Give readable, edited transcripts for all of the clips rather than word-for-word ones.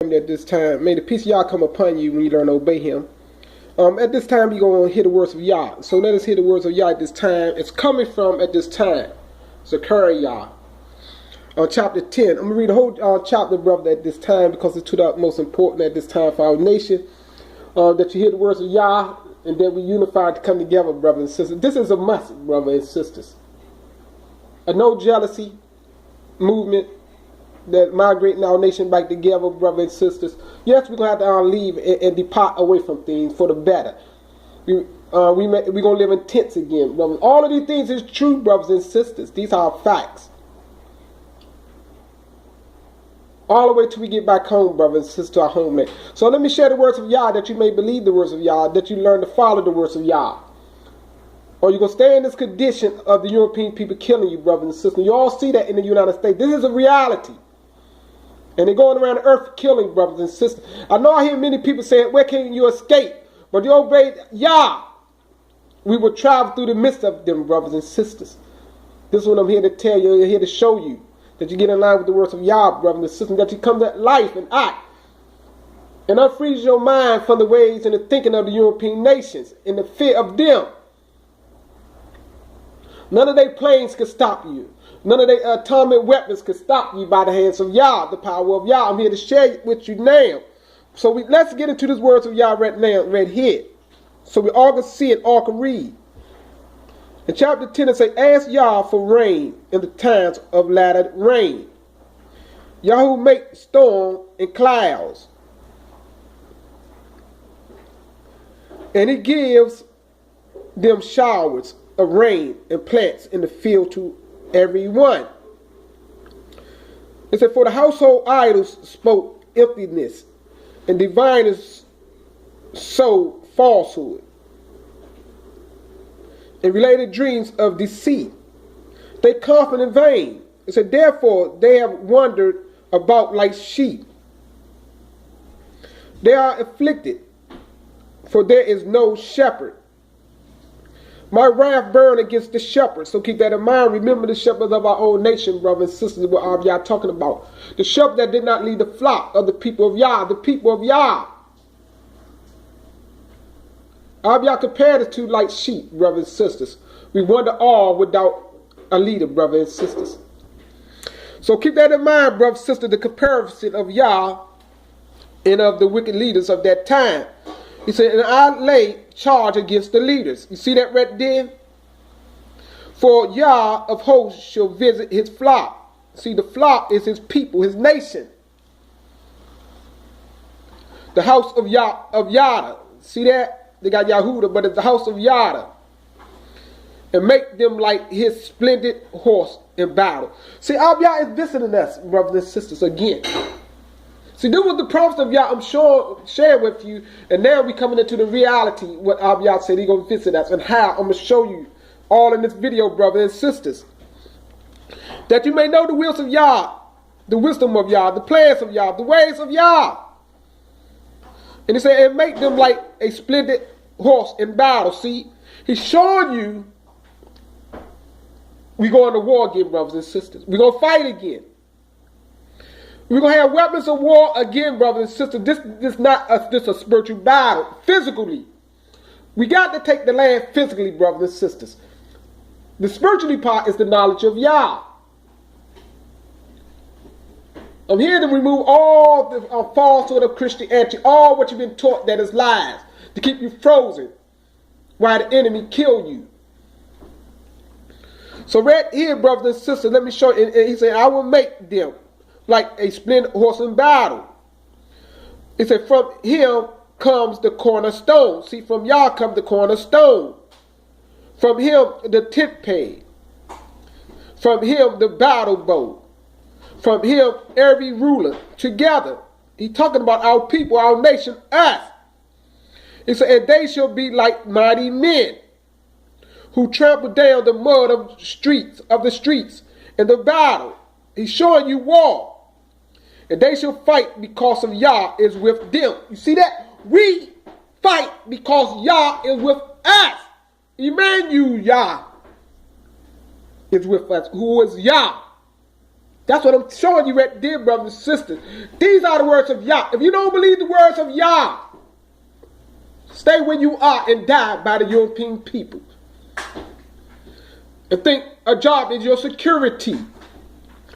At this time, may the peace of Yah come upon you when you learn to obey Him. At this time, you're going to hear the words of Yah. So let us hear the words of Yah at this time. It's coming from at this time. Zechariah, chapter 10. I'm going to read the whole chapter, brother, at this time because it's to the most important at this time for our nation. That you hear the words of Yah and that we unify to come together, brothers and sisters. This is a must, brothers and sisters. A no jealousy movement that migrating our nation back together, brothers and sisters. Yes, we're going to have to leave and depart away from things for the better. We're going to live in tents again, brothers. All of these things is true, brothers and sisters. These are facts. All the way till we get back home, brothers and sisters, to our homeland. So let me share the words of Yah that you may believe the words of Yah, that you learn to follow the words of Yah. Or you're going to stay in this condition of the European people killing you, brothers and sisters. You all see that in the United States. This is a reality. And they're going around the earth killing brothers and sisters. I know I hear many people saying, where can you escape? But you obey Yah. We will travel through the midst of them, brothers and sisters. This is what I'm here to tell you. I'm here to show you that you get in line with the words of Yah, brothers and sisters. That you come to life and act. And unfreeze your mind from the ways and the thinking of the European nations in the fear of them. None of their planes can stop you. None of their atomic weapons can stop you by the hands of Yah, the power of Yah. I'm here to share it with you now. So let's get into these words of Yah right now, right here. So we all can see it, all can read. In chapter 10 it says, ask Yah for rain in the times of latter rain. Yah who make storm and clouds. And He gives them showers of rain and plants in the field to everyone. It said, for the household idols spoke emptiness, and diviners sowed falsehood, and related dreams of deceit. They comfort in vain. It said, therefore they have wandered about like sheep. They are afflicted, for there is no shepherd. My wrath burned against the shepherds. So keep that in mind. Remember the shepherds of our own nation, brothers and sisters, what Yah talking about. The shepherd that did not lead the flock of the people of Yah. The people of Yah. Yah compared us to like sheep, brothers and sisters. We wander all without a leader, brothers and sisters. So keep that in mind, brothers and sisters, the comparison of Yah and of the wicked leaders of that time. He said, and I lay charge against the leaders. You see that right there? For Yah of hosts shall visit his flock. See, the flock is his people, his nation. The house of Yada. See that? They got Yahudah, but it's the house of Yada. And make them like his splendid horse in battle. See, Yah is visiting us, brothers and sisters, again. See, this was the promise of Yah, I'm sure, shared with you. And now we're coming into the reality, what Yah said He's going to visit us. And how, I'm going to show you all in this video, brothers and sisters. That you may know the wills of Yah, the wisdom of Yah, the plans of Yah, the ways of Yah. And He said, and make them like a splendid horse in battle. See, He's showing you we're going to war again, brothers and sisters. We're going to fight again. We're going to have weapons of war again, brothers and sisters. This is not just a spiritual battle. Physically. We got to take the land physically, brothers and sisters. The spiritually part is the knowledge of Yah. I'm here to remove all the falsehood of Christianity, all what you've been taught that is lies, to keep you frozen while the enemy kill you. So right here, brothers and sisters, let me show you. And He said, I will make them like a splendid horse in battle. It said, from Him comes the cornerstone. See, from Yah comes the cornerstone. From Him the tent peg. From Him the battle bow. From Him every ruler together. He's talking about our people, our nation, us. He said, and they shall be like mighty men who trample down the mud of the streets in the battle. He's showing you war. And they shall fight because of Yah is with them. You see that? We fight because Yah is with us. Emmanuel Yah is with us. Who is Yah? That's what I'm showing you right there, brothers and sisters. These are the words of Yah. If you don't believe the words of Yah, stay where you are and die by the European people. And think a job is your security.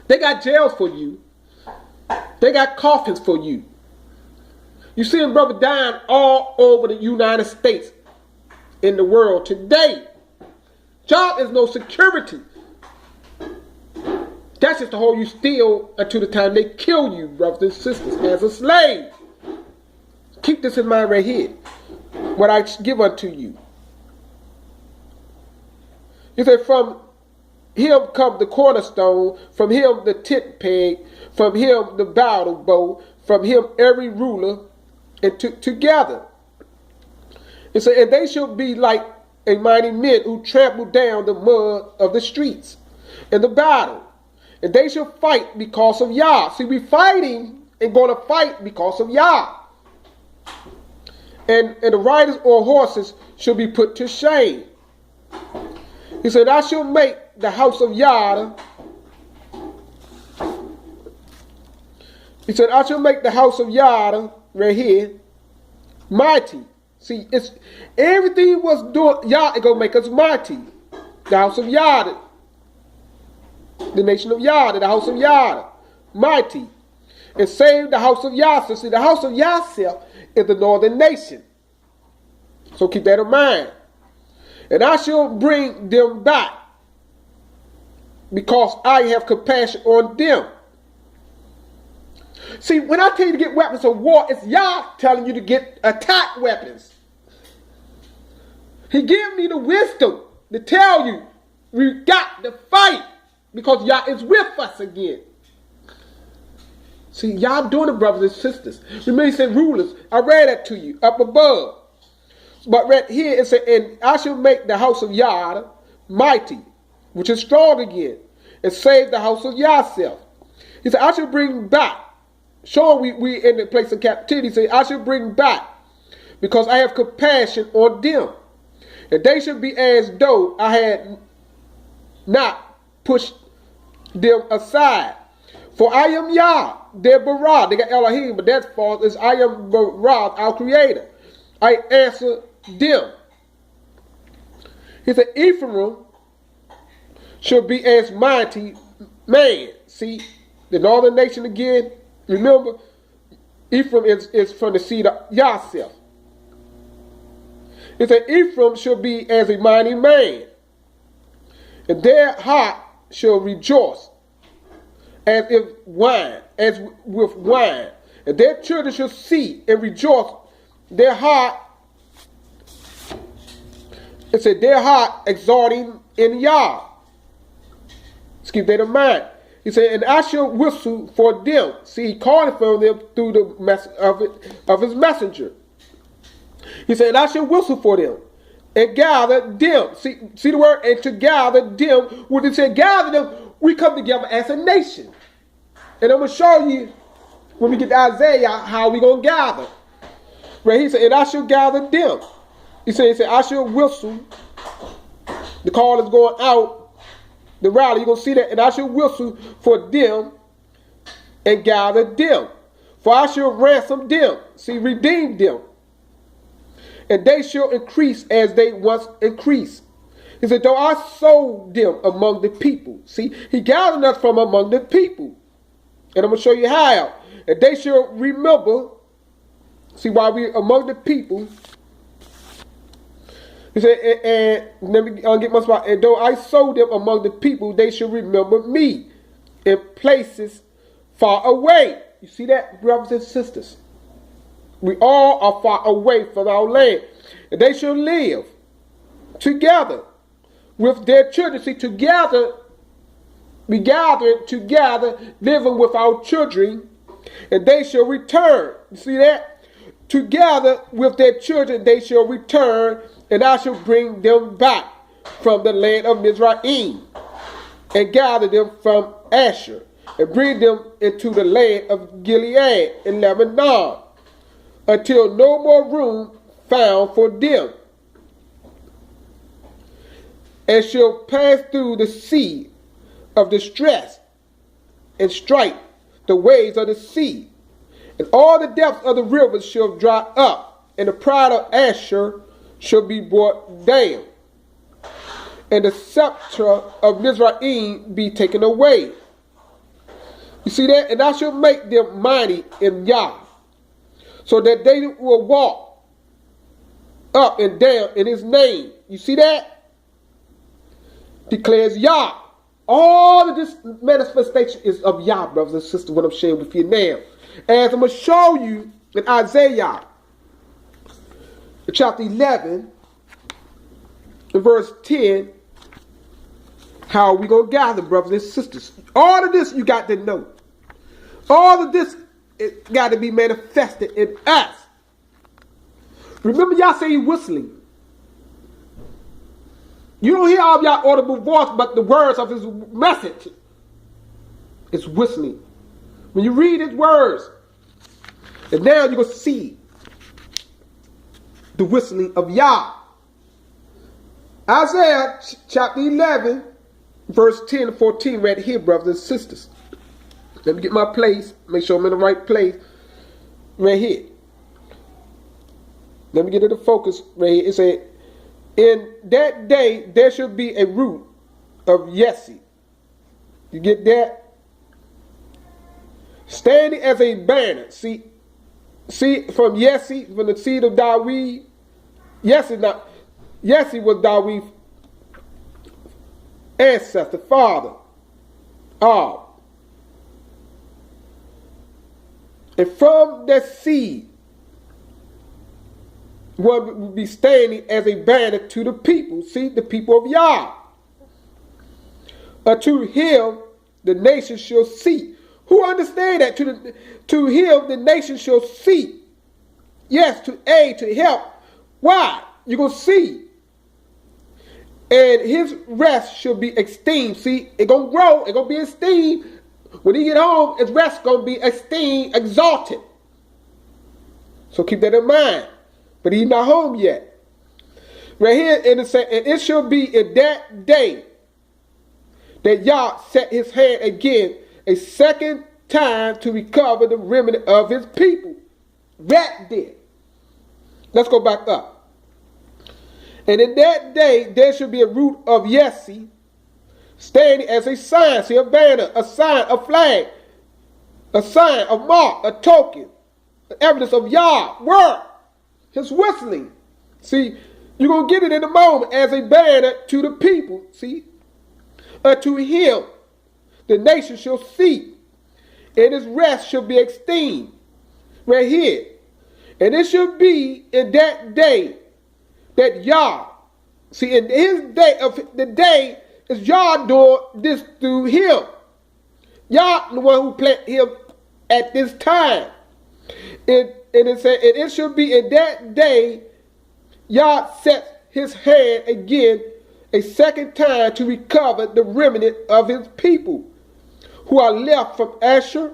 They got jails for you. They got coffins for you. You see them, brother, dying all over the United States, in the world today. Job is no security. That's just to hold you still until the time they kill you, brothers and sisters, as a slave. Keep this in mind right here. What I give unto you. He said, from him come the cornerstone, from him the tent peg, from him the battle bow, from him every ruler, and together. He said, and they shall be like a mighty men who trample down the mud of the streets in the battle. And they shall fight because of Yah. See, we fighting and going to fight because of Yah. And the riders or horses shall be put to shame. He said, I shall make the house of Yah. He said, I shall make the house of Yah, right here, mighty. See, it's everything was doing, Yah is going to make us mighty. The house of Yah, the nation of Yah, the house of Yah, mighty. And save the house of Yah. So see, the house of Yah is the northern nation. So keep that in mind. And I shall bring them back, because I have compassion on them. See, when I tell you to get weapons of war, it's Yah telling you to get attack weapons. He gave me the wisdom to tell you we got to fight, because Yah is with us again. See, Yah doing it, brothers and sisters. Remember, he said rulers. I read that to you up above. But right here it said, and I shall make the house of Yah mighty, which is strong again, and save the house of Yah self. He said, I shall bring back. Showing we in the place of captivity. He said, I shall bring back, because I have compassion on them. And they should be as though I had not pushed them aside. For I am Yah, their Bara. They got Elohim, but that's false. It's I am Bara, our creator. I answer them. He said, Ephraim shall be as mighty man. See, the northern nation again. Remember, Ephraim is from the seed of Yahself. He said, Ephraim shall be as a mighty man, and their heart shall rejoice as with wine, and their children shall see and rejoice. Their heart, it said, their heart exalting in Yah. Let's keep that in mind. He said, and I shall whistle for them. See, he called for them through the message of his messenger. He said, and I shall whistle for them and gather them. See the word, and to gather them. When he said gather them, we come together as a nation. And I'm going to show you when we get to Isaiah how we're going to gather. Right? He said, and I shall gather them. He said, I shall whistle. The call is going out. The rally, you're going to see that. And I shall whistle for them and gather them. For I shall ransom them. See, redeem them. And they shall increase as they once increased. He said, though I sold them among the people. See, he gathered us from among the people. And I'm going to show you how. And they shall remember. See, while we're among the people. He said, and let me get my spot. And though I sold them among the people, they shall remember me in places far away. You see that, brothers and sisters? We all are far away from our land. And they shall live together with their children. See, together, we gather together, living with our children, and they shall return. You see that? Together with their children, they shall return, and I shall bring them back from the land of Mizraim, and gather them from Asher, and bring them into the land of Gilead and Lebanon, until no more room found for them, and shall pass through the sea of distress, and strike the waves of the sea. And all the depths of the rivers shall dry up, and the pride of Asher shall be brought down, and the scepter of Mizraim be taken away. You see that? And I shall make them mighty in Yah, so that they will walk up and down in his name. You see that? Declares Yah. All of this manifestation is of Yah, brothers and sisters, what I'm sharing with you now. As I'm going to show you in Isaiah, chapter 11, in verse 10, how we going to gather, brothers and sisters. All of this you got to know. All of this got to be manifested in us. Remember, y'all say he's whistling. You don't hear all of y'all audible voice, but the words of his message is whistling. When you read his words, and now you're going to see the whistling of Yah. Isaiah chapter 11, verse 10 and 14, right here, brothers and sisters. Let me get my place, make sure I'm in the right place, right here. Let me get it to focus right here. It says, in that day there shall be a root of Jesse. You get that? Standing as a banner. See from Jesse, from the seed of David. Jesse was David's ancestor, father. And from that seed, one will be standing as a banner to the people. See, the people of Yah. To him, the nation shall see. Who understand that? To him, the nation shall see. Yes, to aid, to help. Why? You're going to see. And his rest shall be esteemed. See, it's going to grow. It's going to be esteemed. When he get home, his rest going to be esteemed, exalted. So keep that in mind. But he's not home yet. Right here, and it shall be in that day that Yah set his hand again a second time to recover the remnant of his people. Right there. Let's go back up. And in that day there shall be a root of Jesse standing as a sign. See, a banner, a sign, a flag, a sign, a mark, a token, the evidence of Yah, word. His whistling. See, you're going to get it in a moment as a banner to the people. See? To him, the nation shall see, and his rest shall be esteemed. Right here. And it shall be in that day that Yah, see, in his day, of the day is Yah doing this through him. Yah, the one who planted him at this time. And it said, and it shall be in that day, Yah sets his hand again a second time to recover the remnant of his people who are left from Asher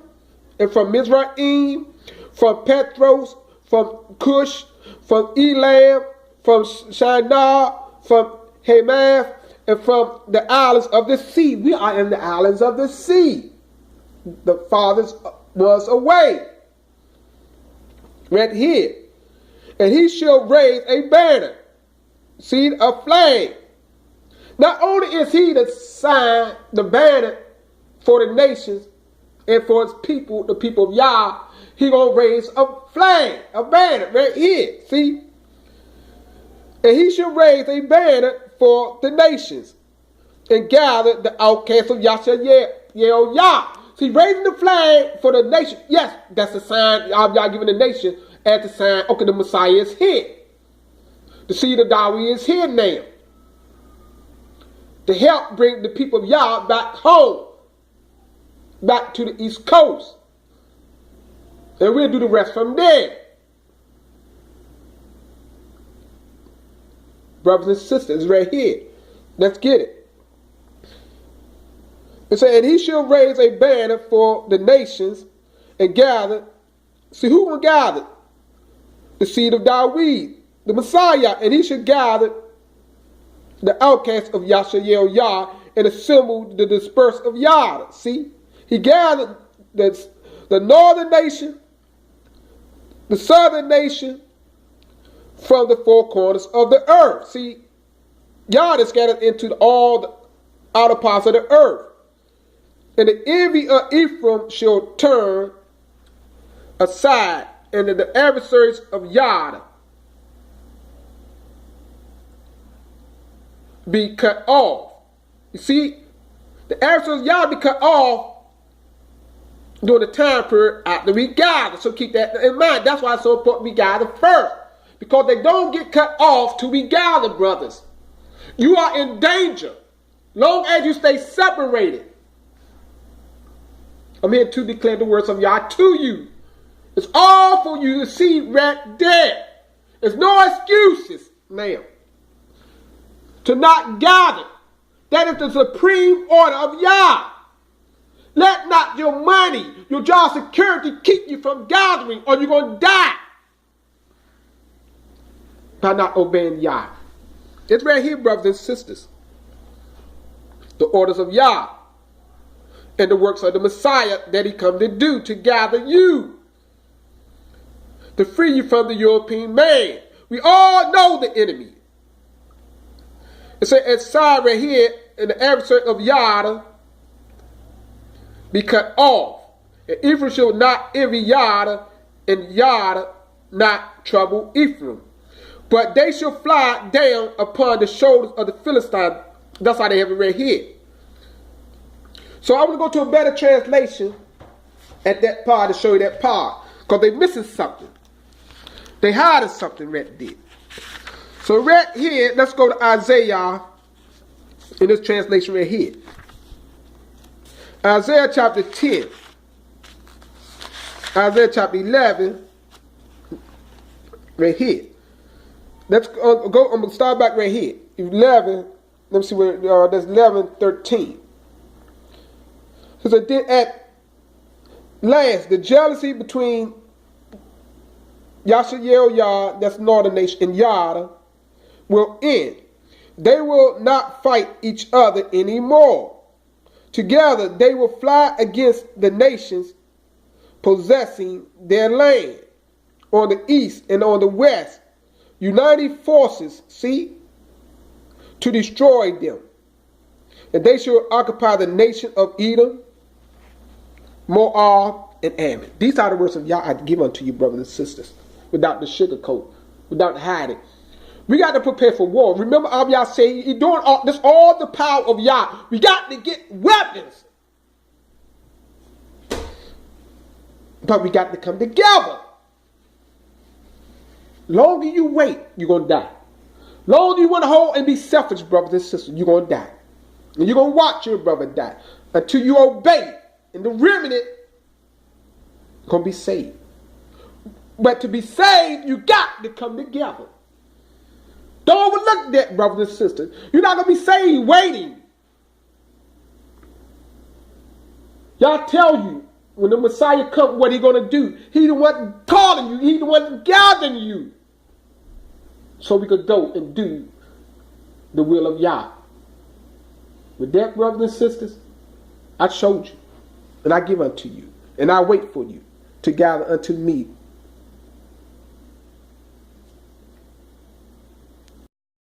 and from Mizraim, from Petros, from Cush, from Elam, from Shinar, from Hamath, and from the islands of the sea. We are in the islands of the sea. The fathers was away. Right here. And he shall raise a banner. See, a flag. Not only is he the sign, the banner for the nations and for his people, the people of Yah, he gonna raise a flag, a banner right here. See? And he shall raise a banner for the nations and gather the outcasts of Yah. See, raising the flag for the nation. Yes, that's a sign of Yah giving the nation as the sign, okay, the Messiah is here. The seed of David is here now. To help bring the people of Yah back home. Back to the East Coast. And we'll do the rest from there. Brothers and sisters, right here. Let's get it. It said, and he shall raise a banner for the nations and gather. See, who will gather? The seed of David, the Messiah. And he shall gather the outcasts of Yah and assemble the dispersed of Yah. See? He gathered the northern nation, the southern nation, from the four corners of the earth. See, Yah is scattered into all the outer parts of the earth. And the envy of Ephraim shall turn aside, and the adversaries of Yah be cut off. You see, the adversaries of Yah be cut off during the time period after we gather. So keep that in mind. That's why it's so important we gather first. Because they don't get cut off till we gather, brothers. You are in danger. Long as you stay separated. I'm here to declare the words of Yah to you. It's all for you to see right there. There's no excuses now to not gather. That is the supreme order of Yah. Let not your money, your job security keep you from gathering, or you're going to die by not obeying Yah. It's right here, brothers and sisters. The orders of Yah and the works of the Messiah that he come to do, to gather you, to free you from the European man. We all know the enemy. It says inside right here, in the adversary of Yah be cut off. And Ephraim shall not envy Yah, and Yah not trouble Ephraim. But they shall fly down upon the shoulders of the Philistines. That's how they have it right here. So I want to go to a better translation at that part to show you that part. Because they're missing something. They hiding something right there. So right here, let's go to Isaiah in this translation right here. Isaiah chapter 10. Isaiah chapter 11. Right here. Let's go. I'm going to start back right here. 11. Let me see where that's 11:13. So then at last, the jealousy between Yashael Yah, that's northern nation, and Yah will end. They will not fight each other anymore. Together they will fly against the nations possessing their land on the east and on the west, uniting forces, see, to destroy them. And they shall occupy the nation of Edom, Moab, and Ammon. These are the words of Yah I give unto you, brothers and sisters, without the sugarcoat, without the hiding. We got to prepare for war. Remember, Yah say, He's doing all the power of Yah. We got to get weapons. But we got to come together. Longer you wait, you're going to die. Longer you want to hold and be selfish, brothers and sisters, you're going to die. And you're going to watch your brother die until you obey. And the remnant is going to be saved. But to be saved, you got to come together. Don't overlook that, brothers and sisters. You're not going to be saved waiting. Y'all tell you, when the Messiah comes, what He's going to do. He's the one calling you. He's the one gathering you. So we could go and do the will of Yah. With that, brothers and sisters, I showed you. And I give unto you. And I wait for you to gather unto me